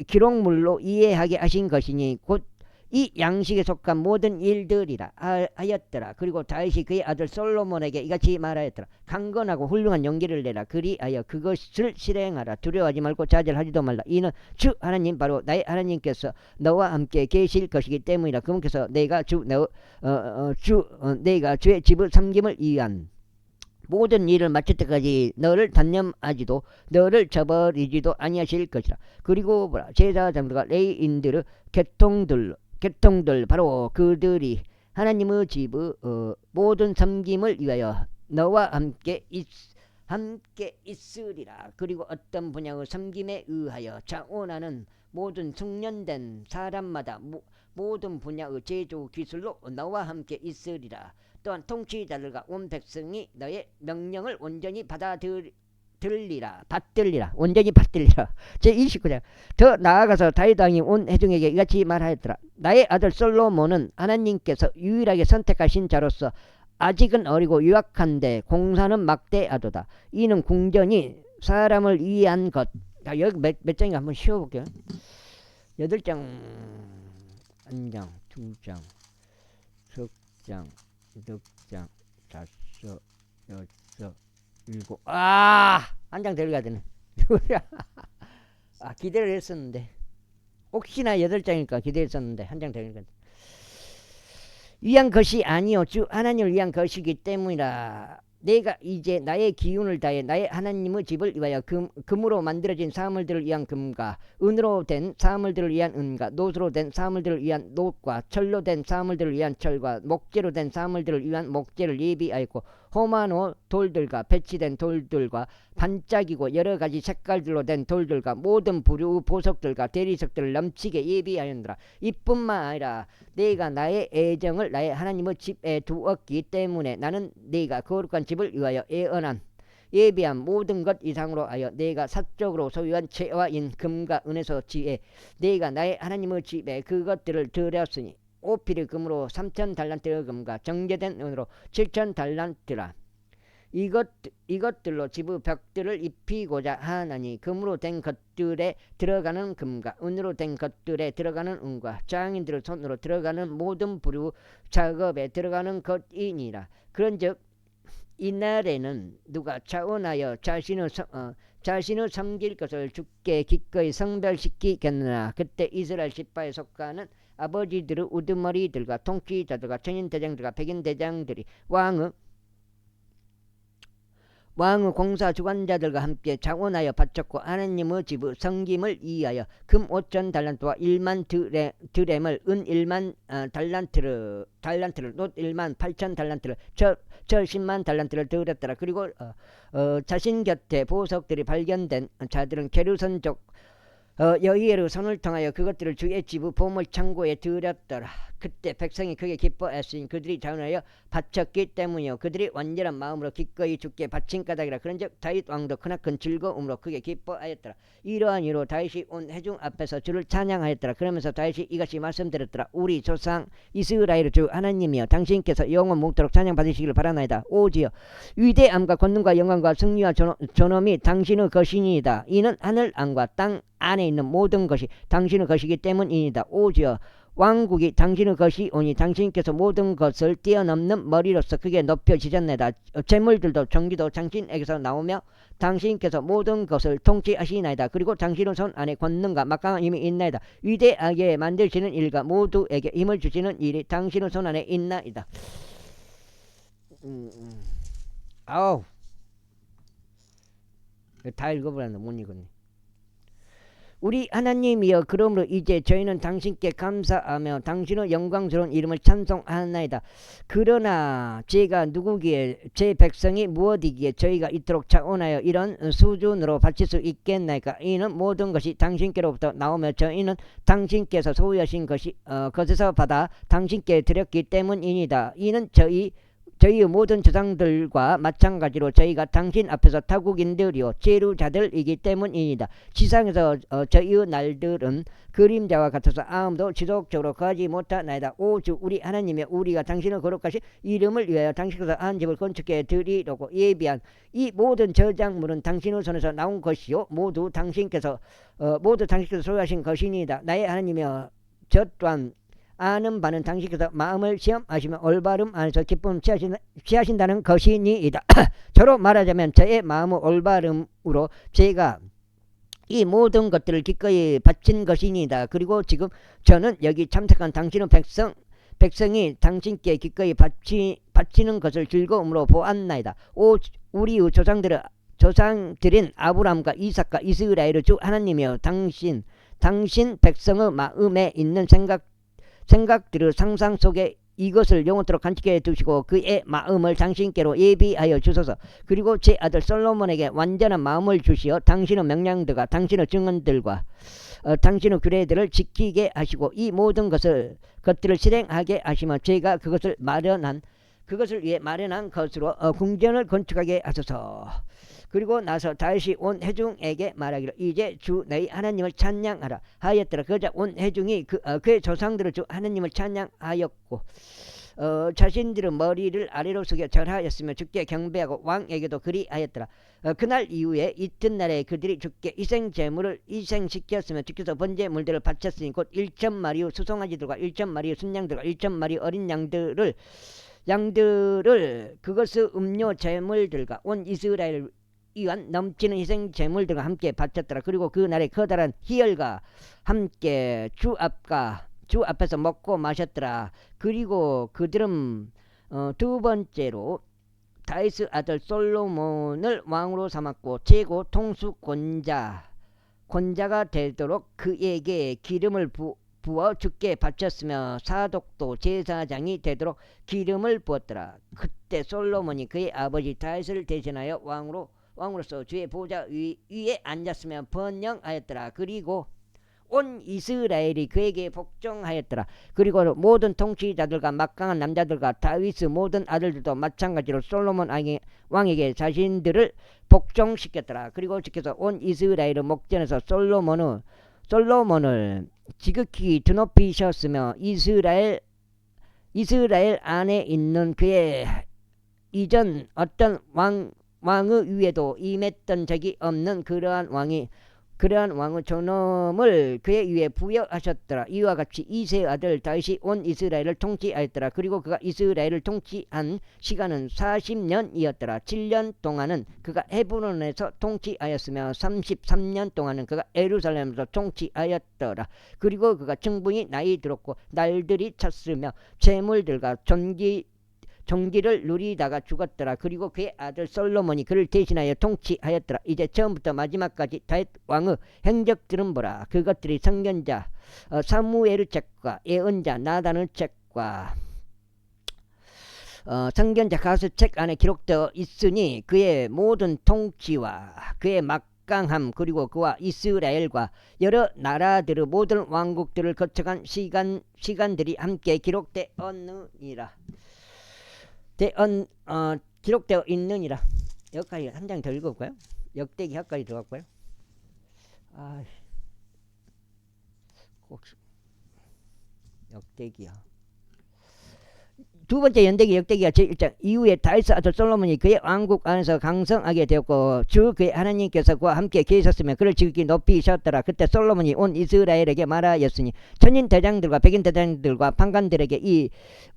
기록물로 이해하게 하신 것이니 곧 이 양식에 속한 모든 일들이라 하였더라. 그리고 다윗이 그의 아들 솔로몬에게 이같이 말하였더라. 강건하고 훌륭한 용기를 내라. 그리하여 그것을 실행하라. 두려워하지 말고 좌절하지도 말라. 이는 주 하나님 바로 나의 하나님께서 너와 함께 계실 것이기 때문이라. 그분께서 내가 주의 집을 섬김을 위한 모든 일을 마칠 때까지 너를 단념하지도 너를 저버리지도 아니하실 것이라. 그리고 제사장들과 레위인들의 계통들 바로 그들이 하나님의 집의 모든 섬김을 위하여 너와 함께 있으리라. 그리고 어떤 분야의 섬김에 의하여 자원하는 모든 숙련된 사람마다 모든 분야의 제조 기술로 너와 함께 있으리라. 또한 통치자들과 온 백성이 너의 명령을 온전히 받들리라. 온전히 받들리라. 제29장 더 나아가서 다윗 왕이 온 회중에게 이같이 말하였더라. 나의 아들 솔로몬은 하나님께서 유일하게 선택하신 자로서 아직은 어리고 유약한데 공사는 막대하도다. 이는 궁전이 사람을 위한 것. 여기 몇 장인가 한번 쉬어볼게요. 8장 1장 2장 3장 6장 5 6 7 한 장 데려가야 되네. 기대를 했었는데 혹시나 8장일까 기대했었는데 한 장 데려가야 돼. 위한 것이 아니요 주 하나님을 위한 것이기 때문이라. 내가 이제 나의 기운을 다해 나의 하나님의 집을 위하여 금으로 만들어진 사물들을 위한 금과 은으로 된 사물들을 위한 은과 노수로 된 사물들을 위한 노과 철로 된 사물들을 위한 철과 목재로 된 사물들을 위한 목재를 예비하였고 호마노 돌들과 배치된 돌들과 반짝이고 여러가지 색깔들로 된 돌들과 모든 부류 보석들과 대리석들을 넘치게 예비하였노라. 이뿐만 아니라 내가 나의 애정을 나의 하나님의 집에 두었기 때문에 나는 내가 거룩한 집을 위하여 예비한 모든 것 이상으로 하여 내가 사적으로 소유한 채와 인 금과 은에서 지혜 내가 나의 하나님의 집에 그것들을 드렸으니 오피리 금으로 3,000달란트의 금과 정제된 은으로 7,000달란트라. 이것들로 집의 벽들을 입히고자 하나니 금으로 된 것들에 들어가는 금과 은으로 된 것들에 들어가는 은과 장인들의 손으로 들어가는 모든 부류 작업에 들어가는 것이니라. 그런즉 이날에는 누가 자원하여 자신을 섬길 것을 주께 기꺼이 성별시키겠느냐. 그때 이스라엘 지파에 속하는 아버지들의 우두머리들과 통치자들과 천인대장들과 백인대장들이 왕의 공사 주관자들과 함께 자원하여 바쳤고 하나님의 집의 섬김을 위하여 금 5,000달란트와 1만 드램을 은 1만 달란트를 놋 1만 8,000달란트를 철 10만 달란트를 드렸더라. 그리고 자신 곁에 보석들이 발견된 자들은 게르선족 여호엘의 손을 통하여 그것들을 주의 집의 보물 창고에 드렸더라. 그때 백성이 크게 기뻐했으니 그들이 자원하여 바쳤기 때문이요 그들이 완전한 마음으로 기꺼이 주께 바친 까닭이라. 그런즉 다윗 왕도 크나큰 즐거움으로 크게 기뻐하였더라. 이러한 이유로 다윗이 온 회중 앞에서 주를 찬양하였더라. 그러면서 다윗이 이같이 말씀드렸더라. 우리 조상 이스라엘의 주 하나님이여 당신께서 영원 묵도록 찬양받으시기를 바라나이다. 오지여 위대함과 권능과 영광과 승리와 존엄이 당신의 것이니이다. 이는 하늘 안과 땅 안에 있는 모든 것이 당신의 것이기 때문이니다. 오지여 왕국이 당신의 것이 오니 당신께서 모든 것을 뛰어넘는 머리로서 크게 높여지셨나이다. 재물들도 종기도 당신에게서 나오며 당신께서 모든 것을 통치하시나이다. 그리고 당신의 손 안에 권능과 막강한 힘이 있나이다. 위대하게 만드시는 일과 모두에게 힘을 주시는 일이 당신의 손 안에 있나이다. 아우, 다 읽어보라는데 못 읽었네. 우리 하나님이여, 그러므로 이제 저희는 당신께 감사하며 당신의 영광스러운 이름을 찬송하나이다. 그러나 제가 누구기에, 제 백성이 무엇이기에 저희가 이토록 차원하여 이런 수준으로 바칠 수 있겠나이까? 이는 모든 것이 당신께로부터 나오며 저희는 당신께서 소유하신 것에서 받아 당신께 드렸기 때문이니다. 이는 저희의 모든 조상들과 마찬가지로 저희가 당신 앞에서 타국인들이요 재루자들이기 때문이니다. 지상에서 저희의 날들은 그림자와 같아서 아무도 지속적으로 거하지 못하나이다. 오주 우리 하나님의, 우리가 당신의 거룩하신 이름을 위하여 당신께서 한 집을 건축해 드리려고 예비한 이 모든 저작물은 당신의 손에서 나온 것이요 모두 당신께서 소유하신 것이니이다. 나의 하나님이여, 저 또한 아는 바는 당신께서 마음을 시험하시며 올바름 안에서 기쁨을 취하신다는 것이니이다. 저로 말하자면 저의 마음의 올바름으로 제가 이 모든 것들을 기꺼이 바친 것이니이다. 그리고 지금 저는 여기 참석한 당신의 백성이 당신께 기꺼이 바치는 것을 즐거움으로 보았나이다. 우리의 조상들인 아브라함과 이삭과 이스라엘의 주 하나님이여, 당신 백성의 마음에 있는 생각들의 상상 속에 이것을 영원토록 간직해 두시고 그의 마음을 당신께로 예비하여 주소서. 그리고 제 아들 솔로몬에게 완전한 마음을 주시어 당신의 명령들과 당신의 증언들과 당신의 규례들을 지키게 하시고 이 모든 것들을 실행하게 하시며 제가 그것을 위해 마련한 것으로 궁전을 건축하게 하소서. 그리고 나서 다시 온 회중에게 말하기를 이제 주 너희 하나님을 찬양하라 하였더라. 그러자 온 회중이 그의 조상들의 주 하나님을 찬양하였고 자신들의 머리를 아래로 숙여 절하였으며 주께 경배하고 왕에게도 그리하였더라. 그날 이후에 이튿날에 그들이 주께 희생제물을 희생시켰으며 주께서 번제물들을 바쳤으니 곧 1,000마리의 수송아지들과 1,000마리의 순양들과 1,000마리의 어린 양들을 그것의 음료 제물들과 온 이스라엘 이완 넘치는 희생 제물들과 함께 바쳤더라. 그리고 그날에 커다란 희열과 함께 주 앞에서 먹고 마셨더라. 그리고 그들은 두 번째로 다윗의 아들 솔로몬을 왕으로 삼았고 최고 통수권자가 되도록 그에게 기름을 부어 주께 바쳤으며 사독도 제사장이 되도록 기름을 부었더라. 그때 솔로몬이 그의 아버지 다윗을 대신하여 왕으로서 주의 보좌 위에 앉았으며 번영하였더라. 그리고 온 이스라엘이 그에게 복종하였더라. 그리고 모든 통치자들과 막강한 남자들과 다윗의 모든 아들들도 마찬가지로 솔로몬 왕에게 자신들을 복종시켰더라. 그리고 주께서 온 이스라엘의 목전에서 솔로몬을 지극히 드높이셨으며 이스라엘 안에 있는 그의 이전 어떤 왕의 위에도 임했던 적이 없는 그러한 왕의 존엄을 그의 위에 부여하셨더라. 이와 같이 이새의 아들 다윗이 온 이스라엘을 통치하였더라. 그리고 그가 이스라엘을 통치한 시간은 40년이었더라. 7년 동안은 그가 헤브론에서 통치하였으며 33년 동안은 그가 예루살렘에서 통치하였더라. 그리고 그가 충분히 나이 들었고 날들이 찼으며 재물들과 종기를 누리다가 죽었더라. 그리고 그의 아들 솔로몬이 그를 대신하여 통치하였더라. 이제 처음부터 마지막까지 다윗 왕의 행적들은 보라. 그것들이 선견자 사무엘의 책과 예언자 나단의 책과 선견자 가수 책 안에 기록되어 있으니 그의 모든 통치와 그의 막강함 그리고 그와 이스라엘과 여러 나라들의 모든 왕국들을 거쳐간 시간들이 함께 기록되었느니라. 기록되어 있느니라. 여기까지 한 장 더 읽어볼까요? 역대기 하까지 들어갈까요? 역대기야. 두 번째 연대기 역대기가 제1장 이후에 다윗의 아들 솔로몬이 그의 왕국 안에서 강성하게 되었고 주 그의 하나님께서 그와 함께 계셨으며 그를 지극히 높이셨더라. 그때 솔로몬이 온 이스라엘에게 말하였으니 천인 대장들과 백인 대장들과 판관들에게 이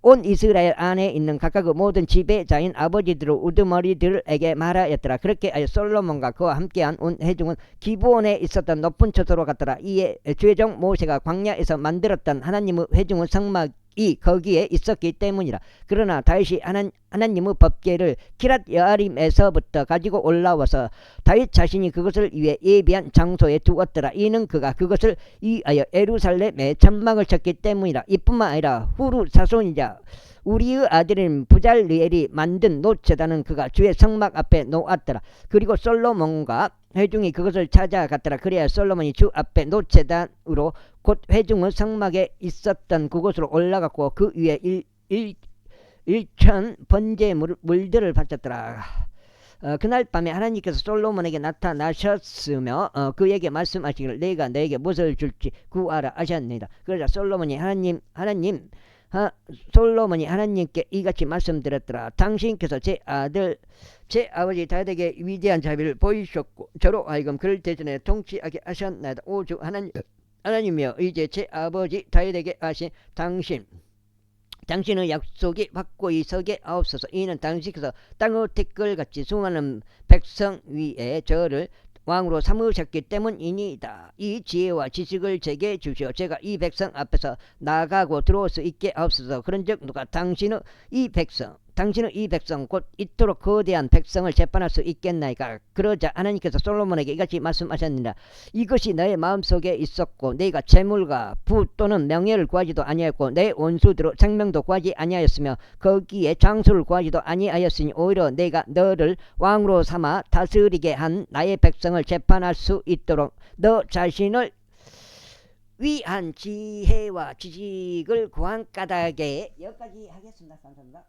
온 이스라엘 안에 있는 각각 모든 지배자인 아버지들 우두머리들에게 말하였더라. 그렇게 하여 솔로몬과 그와 함께한 온 회중은 기브온에 있었던 높은 처소로 갔더라. 이에 주의종 모세가 광야에서 만들었던 하나님의 회중의 성막 이 거기에 있었기 때문이라. 그러나 다윗이 하나님의 법궤를 기랏 여아림에서부터 가지고 올라와서 다윗 자신이 그것을 위해 예비한 장소에 두었더라. 이는 그가 그것을 위하여 예루살렘에 천막을 쳤기 때문이라. 이뿐만 아니라 후루 사손이자 우리의 아들인 부잘리엘이 만든 노제단은 그가 주의 성막 앞에 놓았더라. 그리고 솔로몬과 회중이 그것을 찾아갔더라. 그래야 솔로몬이 주 앞에 노제단으로 곧 회중의 성막에 있었던 그곳으로 올라갔고 그 위에 일천 번제 물들을 바쳤더라. 그날 밤에 하나님께서 솔로몬에게 나타나셨으며 그에게 말씀하시기를 내가 너에게 무엇을 줄지 구하라 하셨느니라. 그러자 솔로몬이 하나님께 이같이 말씀드렸더라. 당신께서 제 아버지 다윗에게 위대한 자비를 보이셨고 저로 하여금 그를 대전에 통치하게 하셨나이다. 오주 하나님이여 이제 제 아버지 다윗에게 하신 당신의 약속이 확고히 서게 하옵소서. 이는 당신께서 땅의 티끌같이 수많은 백성 위에 저를 왕으로 삼으셨기 때문이니이다. 이 지혜와 지식을 제게 주시오. 제가 이 백성 앞에서 나가고 들어올 수 있게 하옵소서. 그런즉 누가 당신의 이 백성 곧 이토록 거대한 백성을 재판할 수 있겠나이까. 그러자 하나님께서 솔로몬에게 이같이 말씀하셨느니라. 이것이 너의 마음속에 있었고 네가 재물과 부 또는 명예를 구하지도 아니하였고 내 원수대로 생명도 구하지 아니하였으며 거기에 장수를 구하지도 아니하였으니 오히려 내가 너를 왕으로 삼아 다스리게 한 나의 백성을 재판할 수 있도록 너 자신을 위한 지혜와 지식을 구한 까닭에 여기까지 하겠습니다. 감사합니다.